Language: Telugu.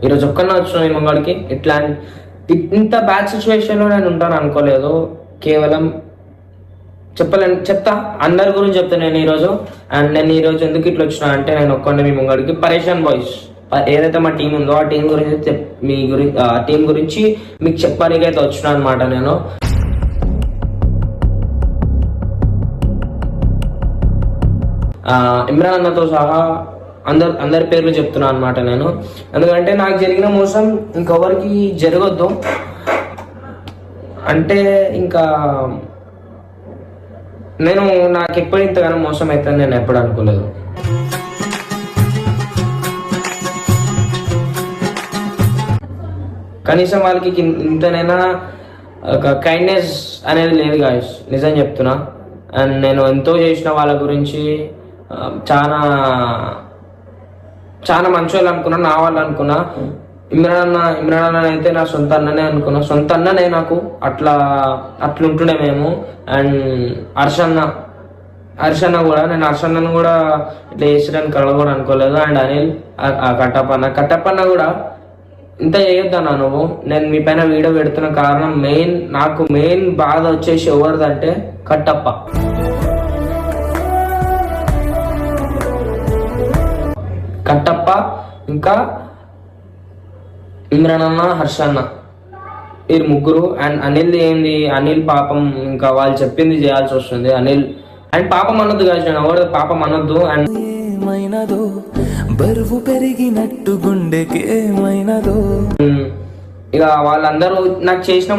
ఈరోజు ఒక్కనే వచ్చిన ఈ ముంగడికి. ఇట్లా ఇంత బ్యాడ్ సిచ్యువేషన్లో నేను ఉంటాను అనుకోలేదు. కేవలం చెప్తా అందరి గురించి చెప్తాను నేను ఈరోజు. అండ్ నేను ఈరోజు ఎందుకు ఇట్లా వచ్చినా అంటే, నేను ఒక్కడే మీ ముంగడికి పరేషాన్ బాయ్స్ ఏదైతే మా టీం ఉందో ఆ టీం గురించి ఆ టీం గురించి మీకు చెప్పడానికి అయితే వచ్చినా అనమాట నేను. ఇమ్రాన్ అన్నతో సహా అందరి పేర్లు చెప్తున్నా అనమాట నేను. ఎందుకంటే నాకు జరిగిన మోసం ఇంకెవరికి జరగొద్దు. అంటే ఇంకా నాకు ఎప్పుడు ఇంతగానో మోసం అవుతుందని నేను ఎప్పుడు అనుకోలేదు. కనీసం వాళ్ళకి ఇంతనైనా ఒక కైండ్నెస్ అనేది లేదు గాయస్, నిజం చెప్తున్నా. అండ్ నేను ఎంతో చేసిన వాళ్ళ గురించి, చాలా చాలా మంచి వాళ్ళు అనుకున్నా, నా వాళ్ళు అనుకున్నా. ఇమ్రాన్ అన్న అయితే నా సొంత అన్ననే అనుకున్నా, సొంత అన్ననే నాకు. అట్లుంటుండే మేము. అండ్ హర్షన్న కూడా, నేను హర్షన్నను కూడా ఇట్లా చేసేయడానికి కళ కూడా అనుకోలేదు. అండ్ అనిల్, కట్టప్పన్న కూడా ఇంత చేయొద్దన్నా నువ్వు. నేను మీ పైన వీడియో పెడుతున్న కారణం నాకు మెయిన్ బాధ వచ్చేసి ఎవరిదంటే కట్టప్ప. ఇంకా ఇమ్రాన్ అన్న, హర్ష అన్న, వీరు ముగ్గురు. అండ్ అనిల్ ఏంది, అనిల్ పాపం ఇంకా వాళ్ళు చెప్పింది చేయాల్సి వస్తుంది. అనిల్ అండ్ పాపం అనొద్దు కాదు, నేను ఎవరు పాపం అనొద్దు. అండ్ ఏమైనదో బరువు పెరిగినట్టు గుండెకి ఏమైనదో, ఇక వాళ్ళందరూ నాకు చేసిన